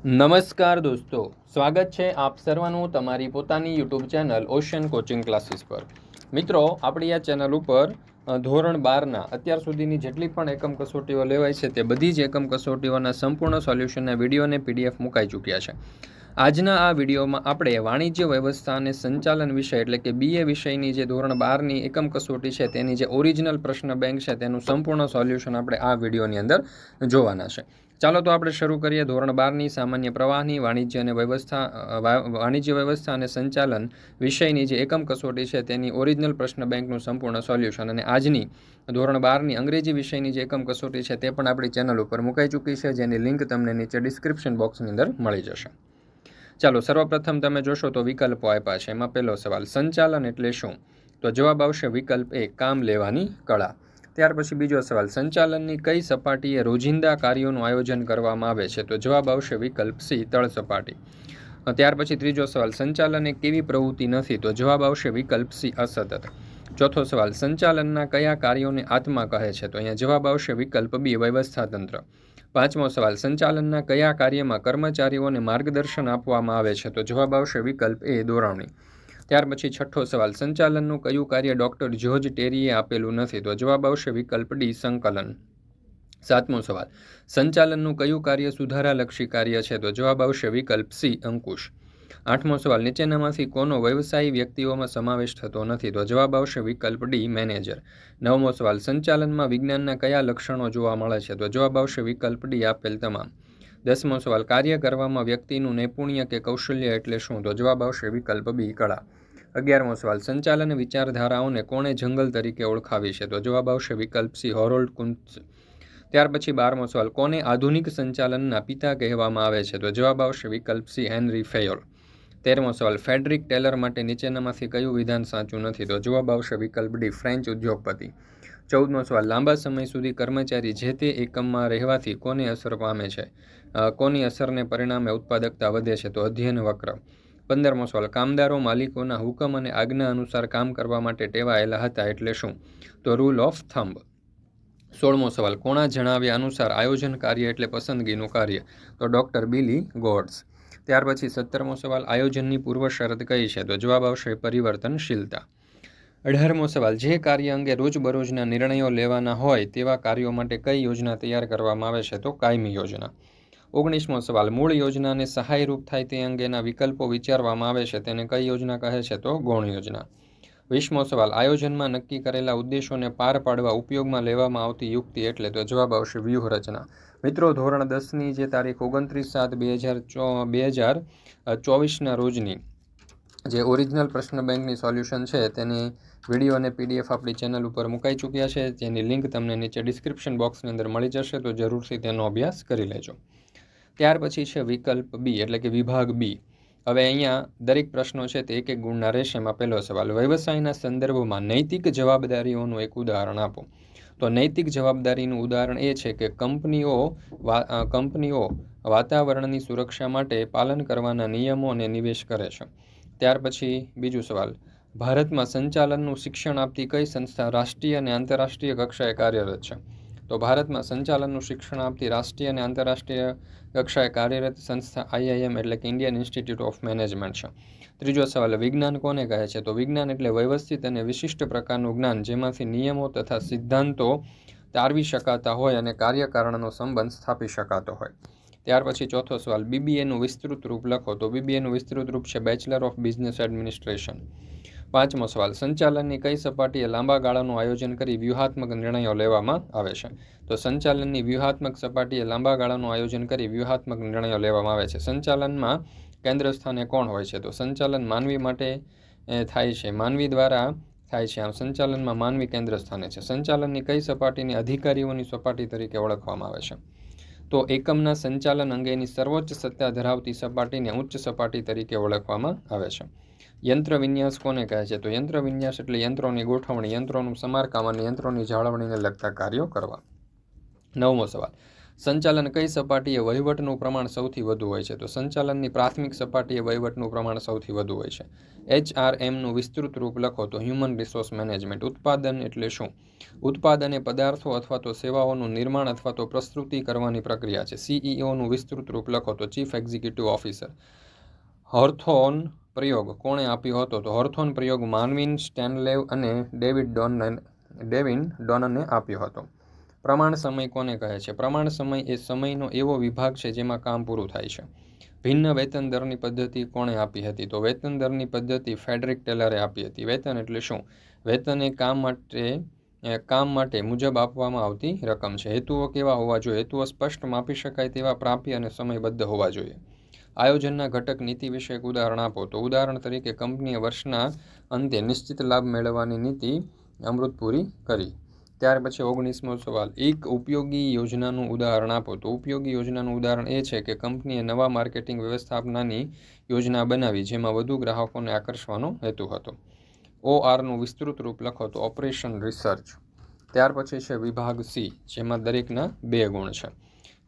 નમસ્કાર દોસ્તો, સ્વાગત છે આપ સર્વનું તમારી પોતાની YouTube channel ocean coaching classes પર। મિત્રો, આપણી આ ચેનલ ઉપર ધોરણ 12ના અત્યાર સુધીની જેટલી પણ એકમ કસોટીઓ લેવાય છે તે બધી જ એકમ કસોટીઓના સંપૂર્ણ સોલ્યુશનના વિડીયો અને પીડીએફ મુકાઈ ચૂક્યા છે। આજના આ વિડીયોમાં આપણે વાણિજ્ય વ્યવસ્થા અને સંચાલન વિષય એટલે કે બીએ વિષયની જે ધોરણ 12ની એકમ કસોટી છે તેની જે ઓરિજિનલ પ્રશ્ન બેંક છે તેનું સંપૂર્ણ સોલ્યુશન આપણે આ વિડીયોની અંદર જોવાના છે। ચાલો તો આપણે શરૂ કરીએ ધોરણ 12ની સામાન્ય પ્રવાહની વાણિજ્ય વ્યવસ્થા અને સંચાલન વિષયની જે એકમ કસોટી છે તેની ઓરિજિનલ પ્રશ્ન બેંકનું સંપૂર્ણ સોલ્યુશન। અને આજની ધોરણ 12ની અંગ્રેજી વિષયની જે એકમ કસોટી છે તે પણ આપણી ચેનલ ઉપર મુકાઈ ચૂકી છે, જેની લિંક તમને નીચે ડિસ્ક્રિપ્શન બોક્સની અંદર મળી જશે। ચાલો, સર્વપ્રથમ તમે જોશો તો વિકલ્પો આપ્યા છે। એમાં પહેલો સવાલ, સંચાલન એટલે શું? તો જવાબ આવશે વિકલ્પ એ, કામ લેવાની કળા। ત્યાર પછી બીજો સવાલ, સંચાલનની કઈ સપાટીએ રોજિંદા કાર્યોનું આયોજન કરવામાં આવે છે? તો જવાબ આવશે વિકલ્પ સી, તળ સપાટી। ત્યાર પછી ત્રીજો સવાલ, સંચાલન એ કેવી પ્રવૃત્તિ નથી? તો જવાબ આવશે વિકલ્પ સી, અસતત। ચોથો સવાલ, સંચાલનના કયા કાર્યોને આત્મા કહે છે? તો અહીંયા જવાબ આવશે વિકલ્પ બી, વ્યવસ્થાતંત્ર। પાંચમો સવાલ, સંચાલનના કયા કાર્યમાં કર્મચારીઓને માર્ગદર્શન આપવામાં આવે છે? તો જવાબ આવશે વિકલ્પ એ, દોરવણી। ત્યાર પછી છઠ્ઠો સવાલ, સંચાલનનું કયું કાર્ય ડૉક્ટર જ્યોર્જ ટેરીએ આપેલું નથી? તો જવાબ આવશે વિકલ્પ ડી, સંકલન। સાતમો સવાલ, સંચાલનનું કયું કાર્ય સુધારાલક્ષી કાર્ય છે? તો જવાબ આવશે વિકલ્પ સી, અંકુશ। આઠમો સવાલ, નીચેનામાંથી કોનો વ્યવસાયી વ્યક્તિઓમાં સમાવેશ થતો નથી? તો જવાબ આવશે વિકલ્પ ડી, મેનેજર। નવમો સવાલ, સંચાલનમાં વિજ્ઞાનના કયા લક્ષણો જોવા મળે છે? તો જવાબ આવશે વિકલ્પ ડી, આપેલ તમામ। દસમો સવાલ, કાર્ય કરવામાં વ્યક્તિનું નૈપુણ્ય કે કૌશલ્ય એટલે શું? તો જવાબ આવશે વિકલ્પ બી, કળા। 11મો સવાલ, સંચાલન વિચારધારાઓને કોણે જંગલ તરીકે ઓળખાવી છે? તો જવાબ આવશે વિકલ્પ સી, હોરોલ્ડ કુન્ત્ઝ। ત્યાર પછી 12મો સવાલ, કોને આધુનિક સંચાલનના પિતા કહેવામાં આવે છે? તો જવાબ આવશે વિકલ્પ સી, હેનરી ફેયોલ। 13મો સવાલ, ફેડરિક ટેલર માટે નીચેનામાંથી કયું વિધાન સાચું નથી? તો જવાબ આવશે વિકલ્પ ડી, ફ્રેન્ચ ઉદ્યોગપતિ। 14મો સવાલ, લાંબા સમય સુધી કર્મચારી જે તે એકમમાં રહેવાથી કોને અસર પામે છે? કોની અસરને પરિણામે ઉત્પાદકતા વધે છે? તો અધ્યયન વક્ર। 15મો સવાલ, કામદારો માલિકોના હુકમ અને આજ્ઞા અનુસાર કામ કરવા માટે ટેવાયેલા હતા એટલે શું? તો રૂલ ઓફ થંબ। 16મો સવાલ, કોના જણાવ્યા અનુસાર આયોજન કાર્ય એટલે પસંદગીનું કાર્ય? તો ડૉક્ટર બિલી ગોર્ડ્સ। ત્યાર પછી 17મો સવાલ, આયોજનની પૂર્વ શરત કઈ છે? તો જવાબ આવશે પરિવર્તનશીલતા। 18મો સવાલ, જે કાર્ય અંગે રોજબરોજના નિર્ણયો લેવાના હોય તેવા કાર્યો માટે કઈ યોજના તૈયાર કરવામાં આવે છે? તો કાયમી યોજના। 19મો સવાલ, મૂળ યોજનાને સહાયરૂપ થાય તે અંગેના વિકલ્પો વિચારવામાં આવે છે તેને કઈ યોજના કહે છે? તો ગૌણ યોજના। 20મો સવાલ, આયોજનમાં નક્કી કરેલા ઉદ્દેશોને પાર પાડવા ઉપયોગમાં લેવામાં આવતી યુક્તિ એટલે? તો જવાબ આવશે વ્યૂહરચના। મિત્રો, ધોરણ 10ની જે તારીખ 29/7/2024ના રોજની જે ઓરિજિનલ પ્રશ્ન બેંકની સોલ્યુશન છે તેની વિડીયો અને પીડીએફ આપણી ચેનલ ઉપર મુકાઈ ચૂક્યા છે, જેની લિંક તમને નીચે ડિસ્ક્રિપ્શન બોક્સની અંદર મળી જશે, તો જરૂરથી તેનો અભ્યાસ કરી લેજો। ત્યાર પછી છે વિકલ્પ બી એટલે કે વિભાગ બી। હવે અહીંયા દરેક પ્રશ્નો છે તે એક એક ગુણના રહેશે। એમાં પહેલો સવાલ, વ્યવસાયના સંદર્ભમાં નૈતિક જવાબદારીઓનું એક ઉદાહરણ આપો। તો નૈતિક જવાબદારીનું ઉદાહરણ એ છે કે કંપનીઓ વાતાવરણની સુરક્ષા માટે પાલન કરવાના નિયમો અને નિવેશ કરે છે। ત્યાર પછી બીજો સવાલ, ભારતમાં સંચાલનનું શિક્ષણ આપતી કઈ સંસ્થા રાષ્ટ્રીય અને આંતરરાષ્ટ્રીય કક્ષાએ કાર્યરત છે? તો ભારતમાં સંચાલનનું શિક્ષણ આપતી રાષ્ટ્રીય અને આંતરરાષ્ટ્રીય કક્ષાએ કાર્યરત સંસ્થા આઈઆઈએમ એટલે કે ઇન્ડિયન ઇન્સ્ટિટ્યૂટ ઓફ મેનેજમેન્ટ છે। ત્રીજો સવાલ, વિજ્ઞાન કોને કહે છે? તો વિજ્ઞાન એટલે વ્યવસ્થિત અને વિશિષ્ટ પ્રકારનું જ્ઞાન જેમાંથી નિયમો તથા સિદ્ધાંતો તારવી શકાતા હોય અને કાર્યકારણનો સંબંધ સ્થાપી શકાતો હોય। ત્યાર પછી ચોથો સવાલ, બીબીએનું વિસ્તૃત રૂપ લખો। તો બીબીએનું વિસ્તૃત રૂપ છે બેચલર ઓફ બિઝનેસ એડમિનિસ્ટ્રેશન। પાંચમો સવાલ, સંચાલનની કઈ સપાટીએ લાંબા ગાળાનું આયોજન કરી વ્યૂહાત્મક નિર્ણયો લેવામાં આવે છે? તો સંચાલનની વ્યૂહાત્મક સપાટીએ લાંબા ગાળાનું આયોજન કરી વ્યૂહાત્મક નિર્ણયો લેવામાં આવે છે। સંચાલનમાં કેન્દ્ર સ્થાને કોણ હોય છે? તો સંચાલન માનવી માટે થાય છે, માનવી દ્વારા થાય છે। આમ સંચાલનમાં માનવી કેન્દ્ર સ્થાને છે। સંચાલનની કઈ સપાટીને અધિકારીઓની સપાટી તરીકે ઓળખવામાં આવે છે? તો એકમના સંચાલન અંગેની સર્વોચ્ચ સત્તા ધરાવતી સપાટીને ઉચ્ચ સપાટી તરીકે ઓળખવામાં આવે છે। યંત્ર વિન્યાસ કોને કહે છે? તો યંત્ર વિન્યાસ એટલે યંત્રોની ગોઠવણી, યંત્રોનું સમારકામ અને યંત્રોની જાળવણીને લગતા કાર્યો કરવા। 9મો સવાલ, સંચાલન કઈ સપાટીએ વહીવટનું પ્રમાણ સૌથી વધુ હોય છે? તો સંચાલનની પ્રાથમિક સપાટીએ વહીવટનું પ્રમાણ સૌથી વધુ હોય છે. HRMનું વિસ્તૃત રૂપ લખો. તો હ્યુમન રિસોર્સ મેનેજમેન્ટ. ઉત્પાદન એટલે શું? ઉત્પાદન એ પદાર્થો અથવા તો સેવાઓનું નિર્માણ અથવા તો પ્રસ્તુતિ કરવાની પ્રક્રિયા છે. CEOનું વિસ્તૃત રૂપ લખો. તો ચીફ એક્ઝિક્યુટિવ ઓફિસર. હોર્થોન પ્રયોગ કોણે આપ્યો હતો? તો હોર્થોન પ્રયોગ માર્વિન સ્ટેનલેવ અને ડેવિન ડોનને આપ્યો હતો. પ્રમાણ સમય કોને કહે છે? પ્રમાણ સમય એ સમયનો એવો વિભાગ છે જેમાં કામ પૂરું થાય છે. ભિન્ન વેતન દરની પદ્ધતિ કોણે આપી હતી? તો વેતન દરની પદ્ધતિ ફેડરિક ટેલરે આપી હતી. વેતન એટલે શું? વેતન એ કામ માટે મુજબ આપવામાં આવતી રકમ છે. હેતુઓ કેવા હોવા જોઈએ? હેતુઓ સ્પષ્ટ, માપી શકાય તેવા, પ્રાપ્ય અને સમયબદ્ધ હોવા જોઈએ. આયોજનના ઘટક નીતિ વિશે એક ઉદાહરણ આપો. તો ઉદાહરણ તરીકે કંપનીએ વર્ષના અંતે નિશ્ચિત લાભ મેળવવાની નીતિ અમૃત પૂરી કરી. ત્યાર પછી 19મો સવાલ, એક ઉપયોગી યોજનાનું ઉદાહરણ આપો. તો ઉપયોગી યોજનાનું ઉદાહરણ એ છે કે કંપનીએ નવા માર્કેટિંગ વ્યવસ્થાપનાની યોજના બનાવી જેમાં વધુ ગ્રાહકોને આકર્ષવાનો હેતુ હતો. ORનું વિસ્તૃત રૂપ લખો. તો ઓપરેશન રિસર્ચ. ત્યાર પછી છે વિભાગ C, જેમાં દરેકના 2 ગુણ છે.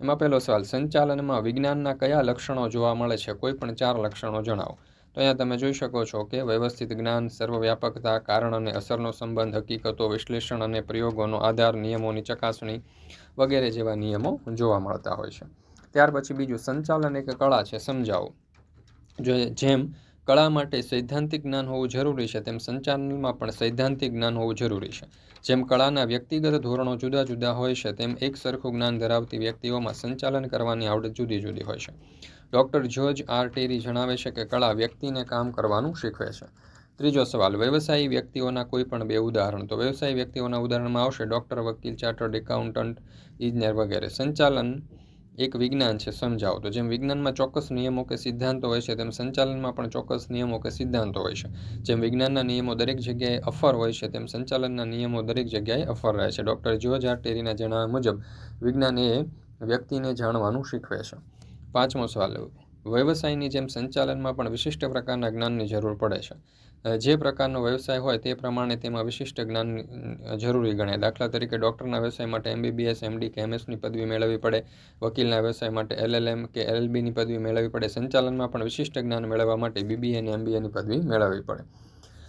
એમાં પહેલો સવાલ, સંચાલનમાં વિજ્ઞાનના કયા લક્ષણો જોવા મળે છે? કોઈ પણ 4 લક્ષણો જણાવો. તો અહીંયા તમે જોઈ શકો છો કે વ્યવસ્થિત જ્ઞાન, સર્વવ્યાપકતા, કારણ અને અસરનો સંબંધ, હકીકતો, વિશ્લેષણ અને પ્રયોગોનો આધાર, નિયમોની ચકાસણી વગેરે જેવા નિયમો જોવા મળતા હોય છે. ત્યાર પછી બીજું, સંચાલન એક કળા છે, સમજાવો. જેમ કળા માટે સૈદ્ધાંતિક જ્ઞાન હોવું જરૂરી છે તેમ સંચાલનમાં પણ સૈદ્ધાંતિક જ્ઞાન હોવું જરૂરી છે. જેમ કળાના વ્યક્તિગત ધોરણો જુદા જુદા હોય છે તેમ એક સરખું જ્ઞાન ધરાવતી વ્યક્તિઓમાં સંચાલન કરવાની આવડત જુદી જુદી હોય છે. ડૉક્ટર જ્યોર્જ આર ટેરી જણાવે છે કે કળા વ્યક્તિને કામ કરવાનું શીખવે છે. ત્રીજો સવાલ, વ્યવસાયી વ્યક્તિઓના કોઈ પણ 2 ઉદાહરણ. તો વ્યવસાયી વ્યક્તિઓના ઉદાહરણમાં આવશે ડૉક્ટર, વકીલ, ચાર્ટર્ડ એકાઉન્ટન્ટ, ઇજનેર વગેરે. સંચાલન એક વિજ્ઞાન છે, સમજાવો. તો જેમ વિજ્ઞાનમાં ચોક્કસ નિયમો કે સિદ્ધાંતો હોય છે તેમ સંચાલનમાં પણ ચોક્કસ નિયમો કે સિદ્ધાંતો હોય છે. જેમ વિજ્ઞાનના નિયમો દરેક જગ્યાએ અફર હોય છે તેમ સંચાલનના નિયમો દરેક જગ્યાએ અફર રહે છે. ડૉક્ટર જ્યોર્જ આર ટેરીના જણાવ્યા મુજબ વિજ્ઞાન એ વ્યક્તિને જાણવાનું શીખવે છે. 5મો સવાલ, વ્યવસાયની જેમ સંચાલનમાં પણ વિશિષ્ટ પ્રકારના જ્ઞાનની જરૂર પડે છે. જે પ્રકારનો વ્યવસાય હોય તે પ્રમાણે તેમાં વિશિષ્ટ જ્ઞાન જરૂરી ગણાય. દાખલા તરીકે ડૉક્ટરના વ્યવસાય માટે MBBS, MD કે MSની પદવી મેળવવી પડે. વકીલના વ્યવસાય માટે LLM કે LLBની પદવી મેળવવી પડે. સંચાલનમાં પણ વિશિષ્ટ જ્ઞાન મેળવવા માટે BBA અને MBAની પદવી મેળવવી પડે.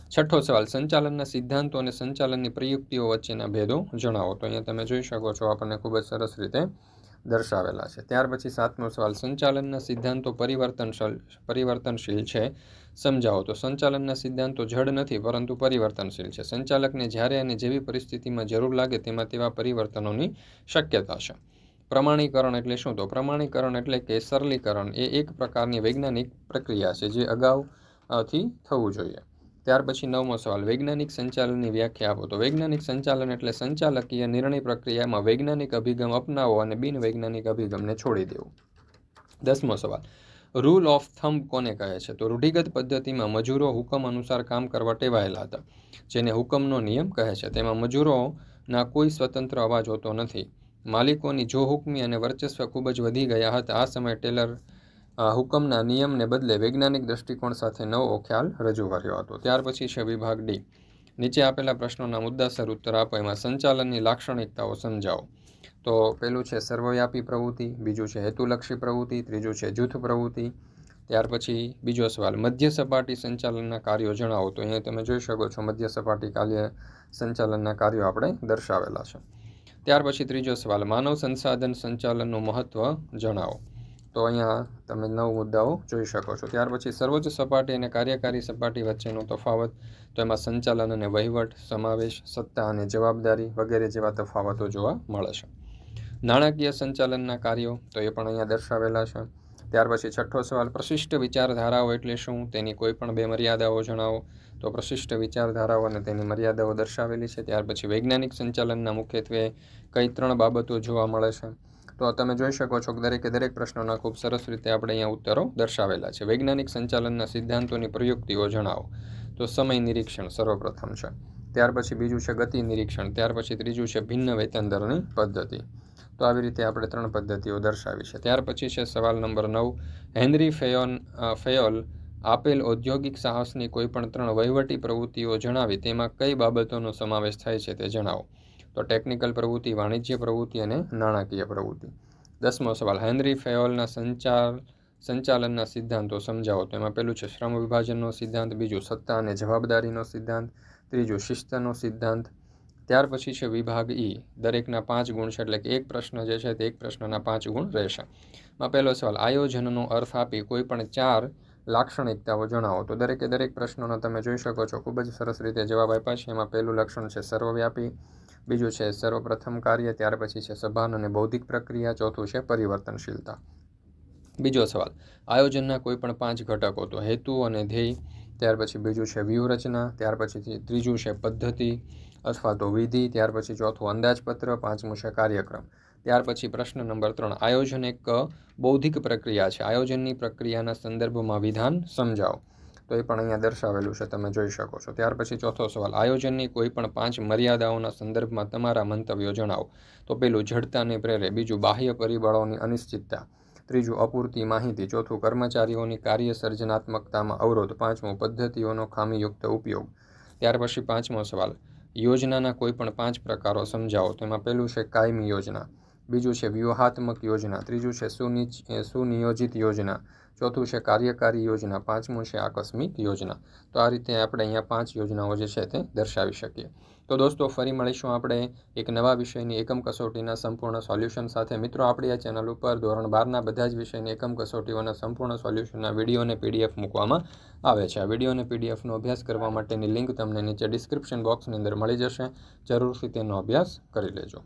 6થો સવાલ, સંચાલનના સિદ્ધાંતો અને સંચાલનની પ્રયુક્તિઓ વચ્ચેના ભેદો જણાવો. તો અહીંયા તમે જોઈ શકો છો આપણને ખૂબ જ સરસ રીતે દર્શાવેલા છે. ત્યાર પછી 7મો સવાલ, સંચાલનના સિદ્ધાંતો પરિવર્તનશીલ છે, સમજાવો. તો સંચાલનના સિદ્ધાંતો જડ નથી પરંતુ પરિવર્તનશીલ છે. સંચાલકને જ્યારે અને જેવી પરિસ્થિતિમાં જરૂર લાગે તેવા પરિવર્તનોની શક્યતા છે. પ્રમાણીકરણ એટલે શું? તો પ્રમાણીકરણ એટલે કે સરલીકરણ એ એક પ્રકારની વૈજ્ઞાનિક પ્રક્રિયા છે જે અગાઉથી થવું જોઈએ. ત્યાર પછી 9મો સવાલ, વૈજ્ઞાનિક સંચાલનની વ્યાખ્યા આપો. તો વૈજ્ઞાનિક સંચાલન એટલે સંચાલકીય નિર્ણય પ્રક્રિયામાં વૈજ્ઞાનિક અભિગમ અપનાવો અને બિનવૈજ્ઞાનિક અભિગમને છોડી દેવો. 10મો સવાલ, રૂલ ઓફ થંબ કોને કહે છે? તો રૂઢિગત પદ્ધતિમાં મજૂરો હુકમ અનુસાર કામ કરવા ટેવાયેલા હતા, જેને હુકમનો નિયમ કહે છે. તેમાં મજૂરોના કોઈ સ્વતંત્ર અવાજ હોતો નથી. માલિકોની જોહુકમી અને વર્ચસ્વ ખૂબ જ વધી ગયા હતા. આ સમયે ટેલર હુકમના નિયમને બદલે વૈજ્ઞાનિક દૃષ્ટિકોણ સાથે નવો ખ્યાલ રજૂ કર્યો હતો. ત્યાર પછી છે વિભાગ D. નીચે આપેલા પ્રશ્નોના મુદ્દાસર ઉત્તર આપો. એમાં સંચાલનની લાક્ષણિકતાઓ સમજાવો. તો પહેલું છે સર્વવ્યાપી પ્રવૃત્તિ, બીજું છે હેતુલક્ષી પ્રવૃત્તિ, ત્રીજું છે જૂથ પ્રવૃત્તિ. ત્યાર પછી બીજો સવાલ, મધ્ય સપાટી સંચાલનના કાર્યો જણાવો. તો અહીંયા તમે જોઈ શકો છો મધ્ય સપાટી સંચાલનના કાર્યો આપણે દર્શાવેલા છે. ત્યાર પછી ત્રીજો સવાલ, માનવ સંસાધન સંચાલનનું મહત્ત્વ જણાવો. તો અહીંયા તમે 9 મુદ્દાઓ જોઈ શકો છો. ત્યાર પછી સર્વોચ્ચ સપાટી અને કાર્યકારી સપાટી વચ્ચેનો તફાવત. તો એમાં સંચાલન અને વહીવટ, સમાવેશ, સત્તા અને જવાબદારી વગેરે જેવા તફાવતો જોવા મળે છે. નાણાકીય સંચાલનના કાર્યો, તો એ પણ અહીંયા દર્શાવેલા છે. ત્યાર પછી 6થો સવાલ, પ્રશિષ્ટ વિચારધારાઓ એટલે શું? તેની કોઈ પણ 2 મર્યાદાઓ જણાવો. તો પ્રશિષ્ટ વિચારધારાઓ અને તેની મર્યાદાઓ દર્શાવેલી છે. ત્યાર પછી વૈજ્ઞાનિક સંચાલનના મુખ્યત્વે કઈ 3 બાબતો જોવા મળે છે? તો તમે જોઈ શકો છો કે દરેક પ્રશ્નોના ખૂબ સરસ રીતે આપણે અહીંયા ઉત્તરો દર્શાવેલા છે. વૈજ્ઞાનિક સંચાલનના સિદ્ધાંતોની પ્રયુક્તિઓ જણાવો. તો સમય નિરીક્ષણ સર્વપ્રથમ છે. ત્યાર પછી બીજું છે ગતિ નિરીક્ષણ. ત્યાર પછી ત્રીજું છે ભિન્ન વેતન દરની પદ્ધતિ. તો આવી રીતે આપણે 3 પદ્ધતિઓ દર્શાવી છે. ત્યાર પછી છે સવાલ નંબર 9, હેનરી ફેયોલ આપેલ ઔદ્યોગિક સાહસની કોઈ પણ 3 વહીવટી પ્રવૃત્તિઓ જણાવી તેમાં કઈ બાબતોનો સમાવેશ થાય છે તે જણાવો. તો ટેકનિકલ પ્રવૃત્તિ, વાણિજ્ય પ્રવૃત્તિ અને નાણાકીય પ્રવૃત્તિ. 10મો સવાલ, હેનરી ફેયોલના સંચાલનના સિદ્ધાંતો સમજાવો. તો એમાં પહેલું છે શ્રમ વિભાજનનો સિદ્ધાંત, બીજું સત્તા અને જવાબદારીનો સિદ્ધાંત, ત્રીજું શિસ્તનો સિદ્ધાંત. ત્યાર પછી છે વિભાગ ઈ, દરેકના 5 ગુણ છે, એટલે કે એક પ્રશ્ન જે છે તે એક પ્રશ્નના 5 ગુણ રહેશે. માં પહેલો સવાલ, આયોજનનો અર્થ આપી કોઈ પણ 4 લાક્ષણિકતાઓ જણાવો. તો દરેકે દરેક પ્રશ્નનો તમે જોઈ શકો છો ખૂબ જ સરસ રીતે જવાબ આપ્યા છે. એમાં પહેલું લક્ષણ છે સર્વવ્યાપી, બીજું છે સર્વપ્રથમ કાર્ય, ત્યાર પછી છે સભાન અને બૌદ્ધિક પ્રક્રિયા, ચોથું છે પરિવર્તનશીલતા. બીજો સવાલ, આયોજનના કોઈ પણ 5 ઘટકો. તો હેતુ અને ધ્યેય, ત્યાર પછી બીજું છે વ્યૂહરચના, ત્યાર પછી ત્રીજું છે પદ્ધતિ અથવા તો વિધિ, ત્યાર પછી ચોથું અંદાજપત્ર, પાંચમું છે કાર્યક્રમ. ત્યાર પછી પ્રશ્ન નંબર 3, આયોજન એક બૌદ્ધિક પ્રક્રિયા છે, આયોજનની પ્રક્રિયાના સંદર્ભમાં વિધાન સમજાવો. તો એ પણ અહીંયા દર્શાવેલું છે, તમે જોઈ શકો છો. ત્યાર પછી ચોથો સવાલ, આયોજનની કોઈ પણ 5 મર્યાદાઓના સંદર્ભમાં તમારા મંતવ્યો જણાવો. તો પેલું જડતાને પ્રેરે, બીજું બાહ્ય પરિબળોની અનિશ્ચિતતા, ત્રીજું અપૂરતી માહિતી, ચોથું કર્મચારીઓની કાર્ય સર્જનાત્મકતામાં અવરોધ, પાંચમું પદ્ધતિઓનો ખામીયુક્ત ઉપયોગ. ત્યાર પછી 5મો સવાલ, યોજનાના કોઈ પણ 5 પ્રકારો સમજાવો. તો એમાં પહેલું છે કાયમી યોજના, બીજું છે વ્યૂહાત્મક યોજના, ત્રીજું છે સુનિયોજિત યોજના, ચોથું છે કાર્યકારી યોજના, પાંચમું છે આકસ્મિક યોજના. તો આ રીતે આપણે અહીંયા 5 યોજનાઓ જે છે તે દર્શાવી શકીએ. તો દોસ્તો, ફરી મળીશું આપણે એક નવા વિષયની એકમ કસોટીના સંપૂર્ણ સોલ્યુશન સાથે. મિત્રો, આપણી આ ચેનલ ઉપર ધોરણ 12ના બધા જ વિષયની એકમ કસોટીઓના સંપૂર્ણ સોલ્યુશનના વિડીયો અને પીડીએફ મૂકવામાં આવે છે. આ વિડીયો અને પીડીએફનો અભ્યાસ કરવા માટેની લિંક તમને નીચે ડિસ્ક્રિપ્શન બોક્સની અંદર મળી જશે. જરૂરથી તેનો અભ્યાસ કરી લેજો.